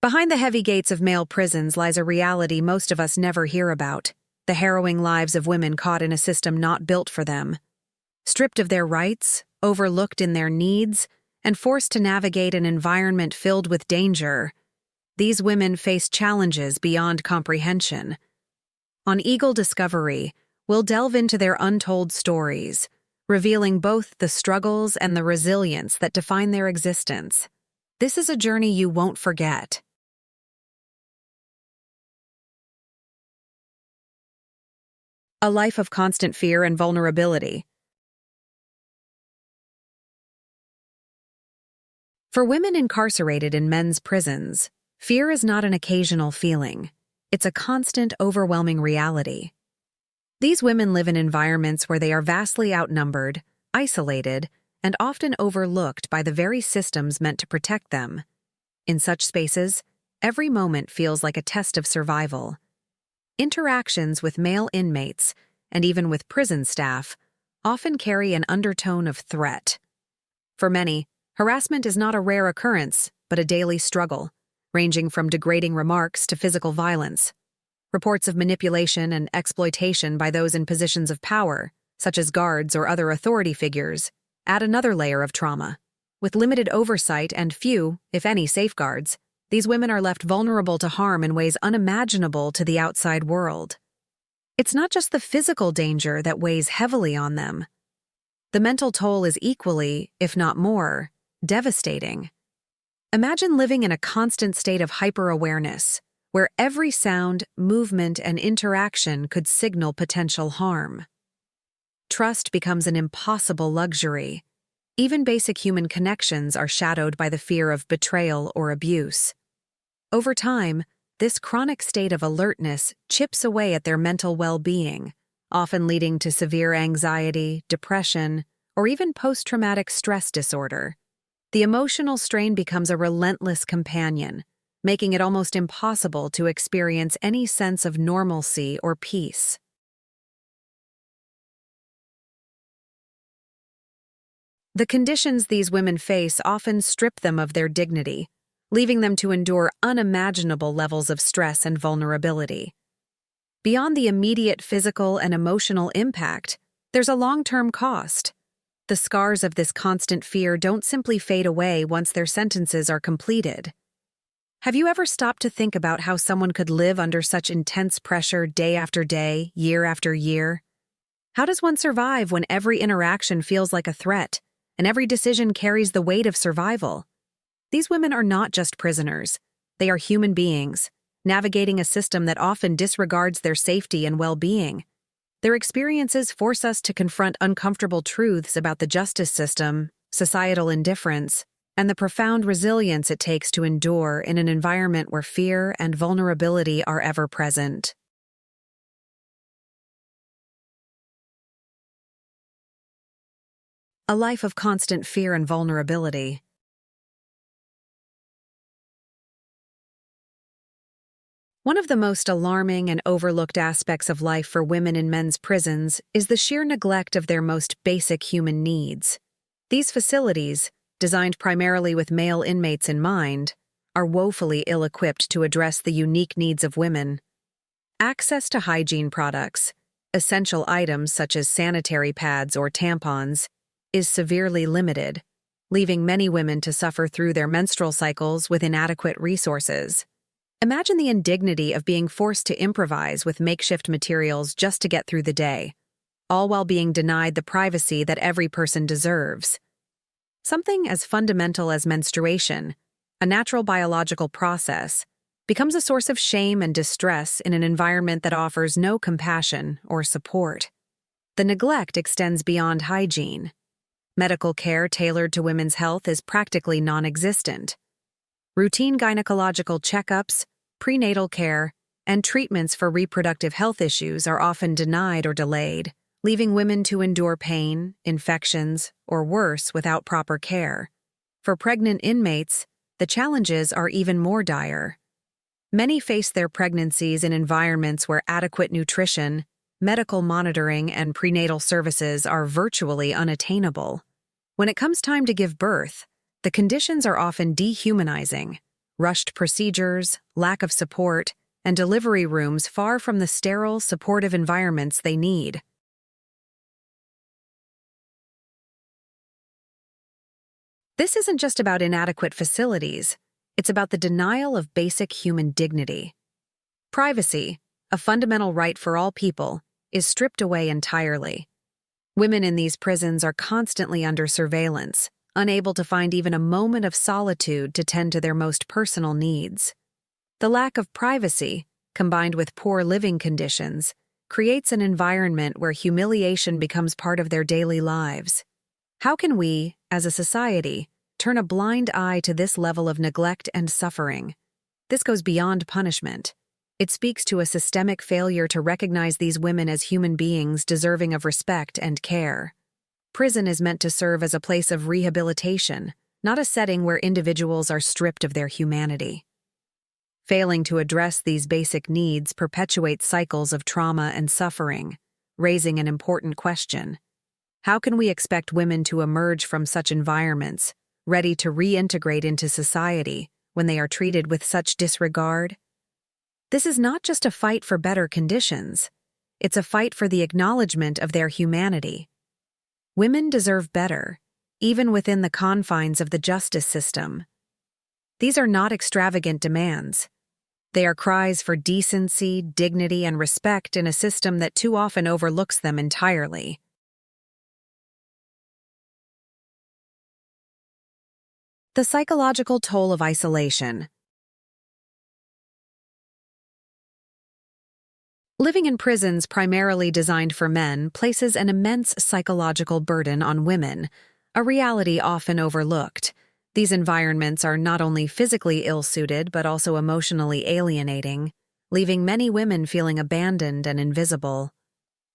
Behind the heavy gates of male prisons lies a reality most of us never hear about: the harrowing lives of women caught in a system not built for them. Stripped of their rights, overlooked in their needs, and forced to navigate an environment filled with danger, these women face challenges beyond comprehension. On Eagle Discovery, we'll delve into their untold stories, revealing both the struggles and the resilience that define their existence. This is a journey you won't forget. A life of constant fear and vulnerability. For women incarcerated in men's prisons, fear is not an occasional feeling. It's a constant, overwhelming reality. These women live in environments where they are vastly outnumbered, isolated, and often overlooked by the very systems meant to protect them. In such spaces, every moment feels like a test of survival. Interactions with male inmates, and even with prison staff, often carry an undertone of threat. For many, harassment is not a rare occurrence, but a daily struggle, ranging from degrading remarks to physical violence. Reports of manipulation and exploitation by those in positions of power, such as guards or other authority figures, add another layer of trauma. With limited oversight and few, if any, safeguards, these women are left vulnerable to harm in ways unimaginable to the outside world. It's not just the physical danger that weighs heavily on them. The mental toll is equally, if not more, devastating. Imagine living in a constant state of hyper-awareness, where every sound, movement, and interaction could signal potential harm. Trust becomes an impossible luxury. Even basic human connections are shadowed by the fear of betrayal or abuse. Over time, this chronic state of alertness chips away at their mental well-being, often leading to severe anxiety, depression, or even post-traumatic stress disorder. The emotional strain becomes a relentless companion, making it almost impossible to experience any sense of normalcy or peace. The conditions these women face often strip them of their dignity, leaving them to endure unimaginable levels of stress and vulnerability. Beyond the immediate physical and emotional impact, there's a long-term cost. The scars of this constant fear don't simply fade away once their sentences are completed. Have you ever stopped to think about how someone could live under such intense pressure day after day, year after year? How does one survive when every interaction feels like a threat, and every decision carries the weight of survival? These women are not just prisoners. They are human beings, navigating a system that often disregards their safety and well-being. Their experiences force us to confront uncomfortable truths about the justice system, societal indifference, and the profound resilience it takes to endure in an environment where fear and vulnerability are ever present. A life of constant fear and vulnerability. One of the most alarming and overlooked aspects of life for women in men's prisons is the sheer neglect of their most basic human needs. These facilities, designed primarily with male inmates in mind, are woefully ill-equipped to address the unique needs of women. Access to hygiene products, essential items such as sanitary pads or tampons, is severely limited, leaving many women to suffer through their menstrual cycles with inadequate resources. Imagine the indignity of being forced to improvise with makeshift materials just to get through the day, all while being denied the privacy that every person deserves. Something as fundamental as menstruation, a natural biological process, becomes a source of shame and distress in an environment that offers no compassion or support. The neglect extends beyond hygiene. Medical care tailored to women's health is practically non-existent. Routine gynecological checkups, prenatal care, and treatments for reproductive health issues are often denied or delayed, leaving women to endure pain, infections, or worse without proper care. For pregnant inmates, the challenges are even more dire. Many face their pregnancies in environments where adequate nutrition, medical monitoring, and prenatal services are virtually unattainable. When it comes time to give birth, the conditions are often dehumanizing, rushed procedures, lack of support, and delivery rooms far from the sterile, supportive environments they need. This isn't just about inadequate facilities, it's about the denial of basic human dignity. Privacy, a fundamental right for all people, is stripped away entirely. Women in these prisons are constantly under surveillance, unable to find even a moment of solitude to tend to their most personal needs. The lack of privacy, combined with poor living conditions, creates an environment where humiliation becomes part of their daily lives. How can we, as a society, turn a blind eye to this level of neglect and suffering? This goes beyond punishment. It speaks to a systemic failure to recognize these women as human beings deserving of respect and care. Prison is meant to serve as a place of rehabilitation, not a setting where individuals are stripped of their humanity. Failing to address these basic needs perpetuates cycles of trauma and suffering, raising an important question. How can we expect women to emerge from such environments, ready to reintegrate into society, when they are treated with such disregard? This is not just a fight for better conditions, it's a fight for the acknowledgement of their humanity. Women deserve better, even within the confines of the justice system. These are not extravagant demands. They are cries for decency, dignity, and respect in a system that too often overlooks them entirely. The psychological toll of isolation. Living in prisons primarily designed for men places an immense psychological burden on women, a reality often overlooked. These environments are not only physically ill-suited but also emotionally alienating, leaving many women feeling abandoned and invisible.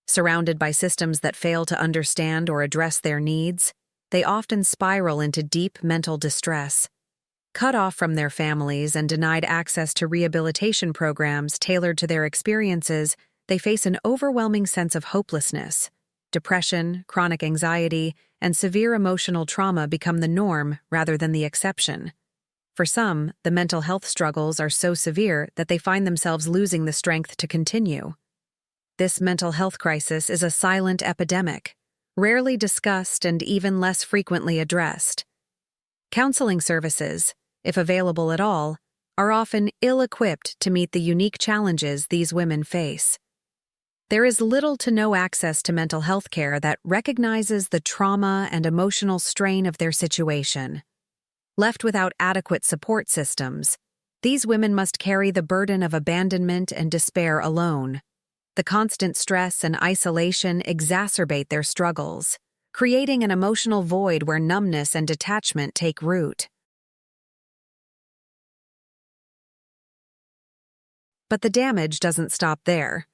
Surrounded by systems that fail to understand or address their needs, they often spiral into deep mental distress. Cut off from their families and denied access to rehabilitation programs tailored to their experiences, they face an overwhelming sense of hopelessness. Depression, chronic anxiety, and severe emotional trauma become the norm rather than the exception. For some, the mental health struggles are so severe that they find themselves losing the strength to continue. This mental health crisis is a silent epidemic, rarely discussed and even less frequently addressed. Counseling services, if available at all, are often ill-equipped to meet the unique challenges these women face. There is little to no access to mental health care that recognizes the trauma and emotional strain of their situation. Left without adequate support systems, these women must carry the burden of abandonment and despair alone. The constant stress and isolation exacerbate their struggles, creating an emotional void where numbness and detachment take root. But the damage doesn't stop there.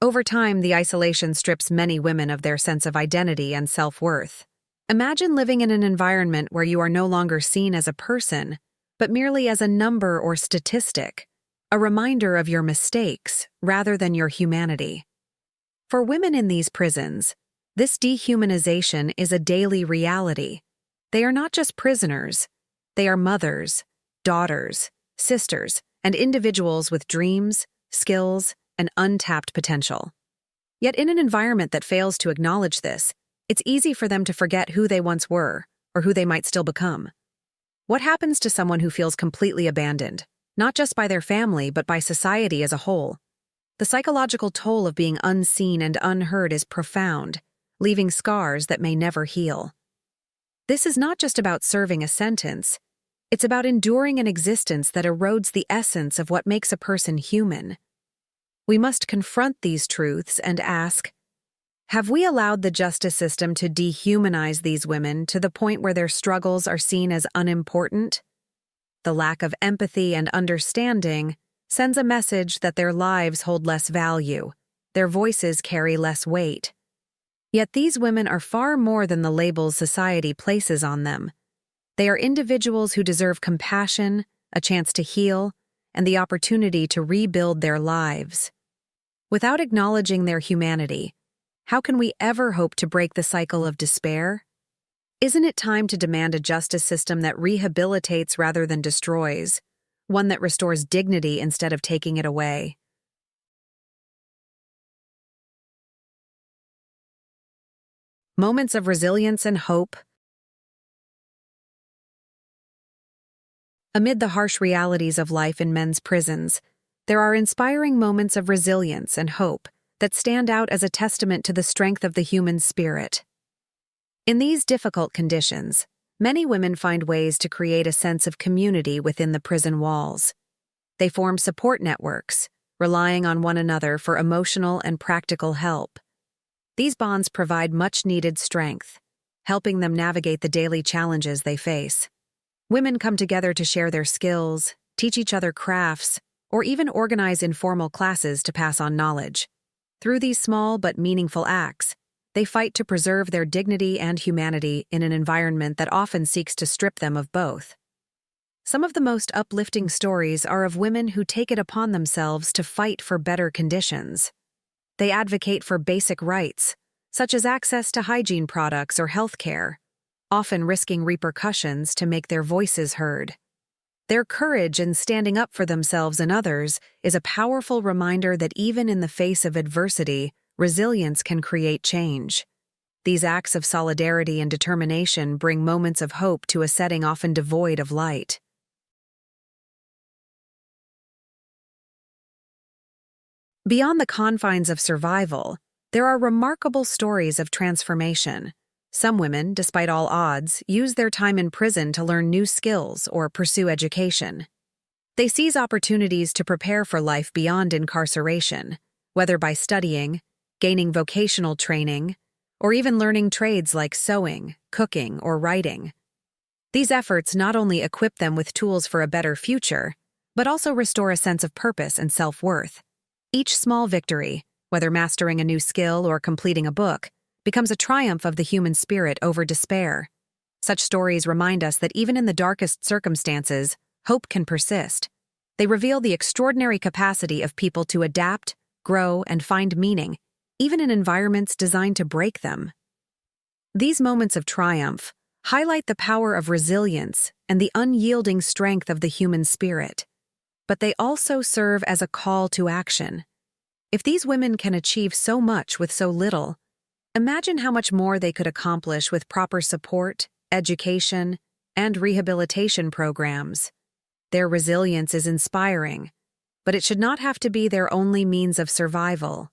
Over time, the isolation strips many women of their sense of identity and self-worth. Imagine living in an environment where you are no longer seen as a person, but merely as a number or statistic, a reminder of your mistakes rather than your humanity. For women in these prisons, this dehumanization is a daily reality. They are not just prisoners, they are mothers, daughters, sisters, and individuals with dreams, skills, and untapped potential. Yet in an environment that fails to acknowledge this, it's easy for them to forget who they once were or who they might still become. What happens to someone who feels completely abandoned, not just by their family but by society as a whole? The psychological toll of being unseen and unheard is profound, leaving scars that may never heal. This is not just about serving a sentence, it's about enduring an existence that erodes the essence of what makes a person human. We must confront these truths and ask, have we allowed the justice system to dehumanize these women to the point where their struggles are seen as unimportant? The lack of empathy and understanding sends a message that their lives hold less value, their voices carry less weight. Yet these women are far more than the labels society places on them. They are individuals who deserve compassion, a chance to heal, and the opportunity to rebuild their lives. Without acknowledging their humanity, how can we ever hope to break the cycle of despair? Isn't it time to demand a justice system that rehabilitates rather than destroys, one that restores dignity instead of taking it away. Moments of resilience and hope. Amid the harsh realities of life in men's prisons, there are inspiring moments of resilience and hope that stand out as a testament to the strength of the human spirit. In these difficult conditions, many women find ways to create a sense of community within the prison walls. They form support networks, relying on one another for emotional and practical help. These bonds provide much-needed strength, helping them navigate the daily challenges they face. Women come together to share their skills, teach each other crafts, or even organize informal classes to pass on knowledge. Through these small but meaningful acts, they fight to preserve their dignity and humanity in an environment that often seeks to strip them of both. Some of the most uplifting stories are of women who take it upon themselves to fight for better conditions. They advocate for basic rights, such as access to hygiene products or health care, often risking repercussions to make their voices heard. Their courage in standing up for themselves and others is a powerful reminder that even in the face of adversity, resilience can create change. These acts of solidarity and determination bring moments of hope to a setting often devoid of light. Beyond the confines of survival, there are remarkable stories of transformation. Some women, despite all odds, use their time in prison to learn new skills or pursue education. They seize opportunities to prepare for life beyond incarceration, whether by studying, gaining vocational training, or even learning trades like sewing, cooking, or writing. These efforts not only equip them with tools for a better future, but also restore a sense of purpose and self-worth. Each small victory, whether mastering a new skill or completing a book, becomes a triumph of the human spirit over despair. Such stories remind us that even in the darkest circumstances, hope can persist. They reveal the extraordinary capacity of people to adapt, grow, and find meaning, even in environments designed to break them. These moments of triumph highlight the power of resilience and the unyielding strength of the human spirit. But they also serve as a call to action. If these women can achieve so much with so little, imagine how much more they could accomplish with proper support, education, and rehabilitation programs. Their resilience is inspiring, but it should not have to be their only means of survival.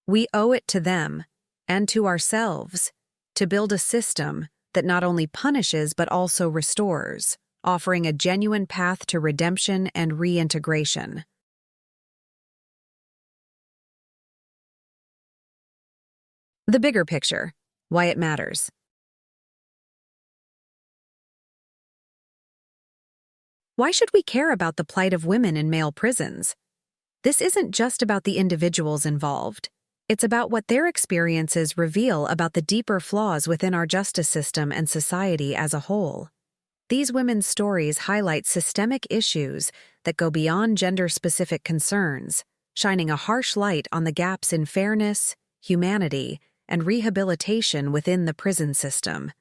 We owe it to them, and to ourselves, to build a system that not only punishes but also restores, offering a genuine path to redemption and reintegration. The bigger picture, why it matters. Why should we care about the plight of women in male prisons? This isn't just about the individuals involved. It's about what their experiences reveal about the deeper flaws within our justice system and society as a whole. These women's stories highlight systemic issues that go beyond gender-specific concerns, shining a harsh light on the gaps in fairness, humanity, and rehabilitation within the prison system.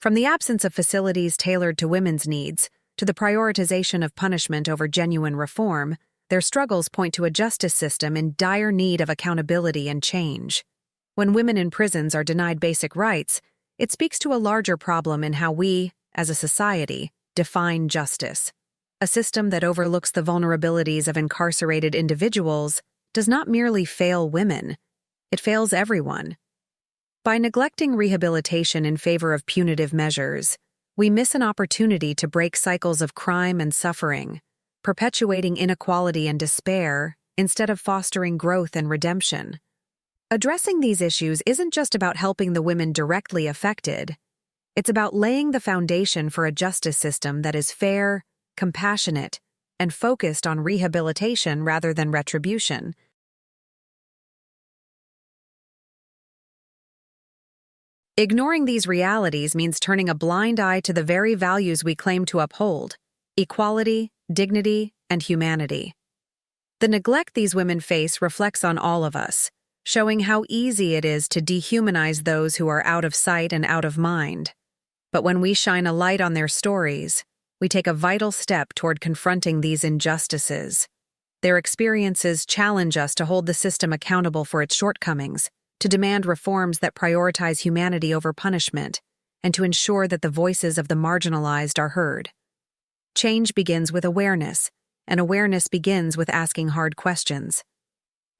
From the absence of facilities tailored to women's needs to the prioritization of punishment over genuine reform, their struggles point to a justice system in dire need of accountability and change. When women in prisons are denied basic rights, it speaks to a larger problem in how we, as a society, define justice. A system that overlooks the vulnerabilities of incarcerated individuals does not merely fail women, it fails everyone. By neglecting rehabilitation in favor of punitive measures, we miss an opportunity to break cycles of crime and suffering, perpetuating inequality and despair instead of fostering growth and redemption. Addressing these issues isn't just about helping the women directly affected. It's about laying the foundation for a justice system that is fair, compassionate, and focused on rehabilitation rather than retribution. Ignoring these realities means turning a blind eye to the very values we claim to uphold: equality, dignity, and humanity. The neglect these women face reflects on all of us, showing how easy it is to dehumanize those who are out of sight and out of mind. But when we shine a light on their stories, we take a vital step toward confronting these injustices. Their experiences challenge us to hold the system accountable for its shortcomings, to demand reforms that prioritize humanity over punishment, and to ensure that the voices of the marginalized are heard. Change begins with awareness, and awareness begins with asking hard questions.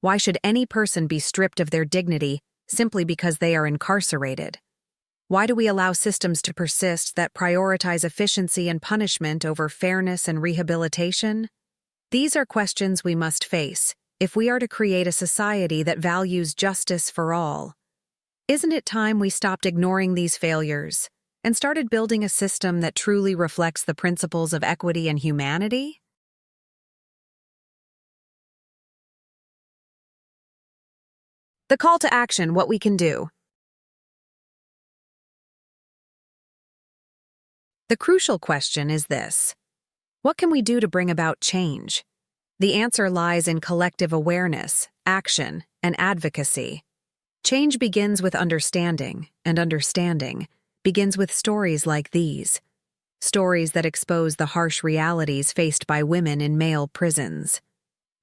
Why should any person be stripped of their dignity simply because they are incarcerated? Why do we allow systems to persist that prioritize efficiency and punishment over fairness and rehabilitation? These are questions we must face if we are to create a society that values justice for all. Isn't it time we stopped ignoring these failures and started building a system that truly reflects the principles of equity and humanity? The call to action, what we can do. The crucial question is this: what can we do to bring about change? The answer lies in collective awareness, action, and advocacy. Change begins with understanding, and understanding begins with stories like these. Stories that expose the harsh realities faced by women in male prisons.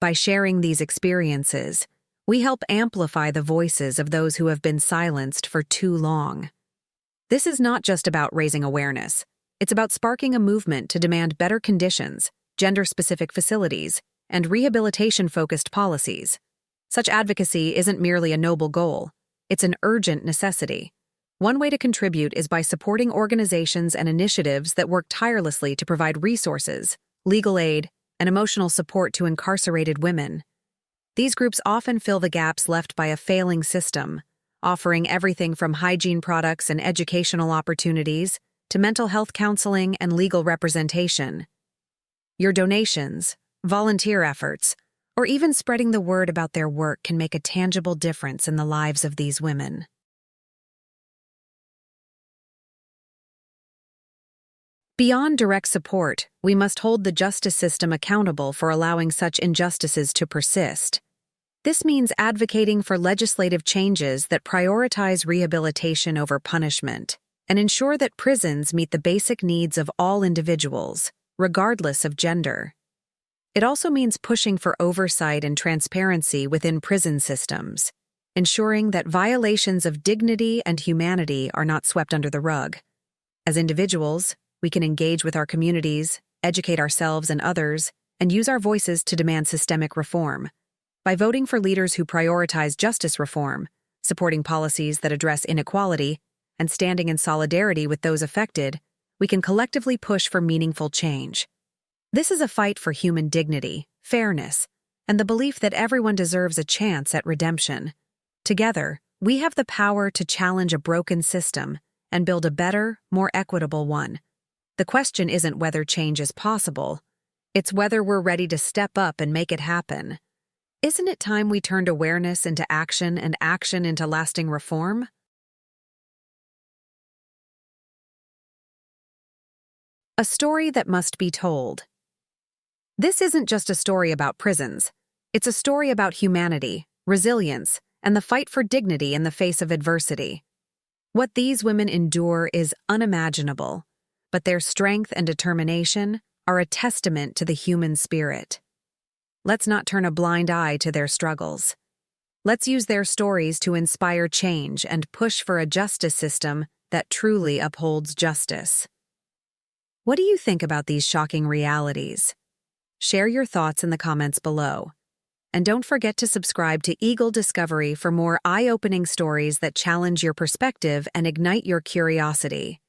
By sharing these experiences, we help amplify the voices of those who have been silenced for too long. This is not just about raising awareness. It's about sparking a movement to demand better conditions, gender-specific facilities, and rehabilitation-focused policies. Such advocacy isn't merely a noble goal. It's an urgent necessity. One way to contribute is by supporting organizations and initiatives that work tirelessly to provide resources, legal aid, and emotional support to incarcerated women. These groups often fill the gaps left by a failing system, offering everything from hygiene products and educational opportunities to mental health counseling and legal representation. Your donations, volunteer efforts, or even spreading the word about their work can make a tangible difference in the lives of these women. Beyond direct support, we must hold the justice system accountable for allowing such injustices to persist. This means advocating for legislative changes that prioritize rehabilitation over punishment and ensure that prisons meet the basic needs of all individuals, regardless of gender. It also means pushing for oversight and transparency within prison systems, ensuring that violations of dignity and humanity are not swept under the rug. As individuals, we can engage with our communities, educate ourselves and others, and use our voices to demand systemic reform. By voting for leaders who prioritize justice reform, supporting policies that address inequality, and standing in solidarity with those affected, we can collectively push for meaningful change. This is a fight for human dignity, fairness, and the belief that everyone deserves a chance at redemption. Together, we have the power to challenge a broken system and build a better, more equitable one. The question isn't whether change is possible, it's whether we're ready to step up and make it happen. Isn't it time we turned awareness into action and action into lasting reform? A story that must be told. This isn't just a story about prisons. It's a story about humanity, resilience, and the fight for dignity in the face of adversity. What these women endure is unimaginable, but their strength and determination are a testament to the human spirit. Let's not turn a blind eye to their struggles. Let's use their stories to inspire change and push for a justice system that truly upholds justice. What do you think about these shocking realities? Share your thoughts in the comments below. And don't forget to subscribe to Eagle Discovery for more eye-opening stories that challenge your perspective and ignite your curiosity.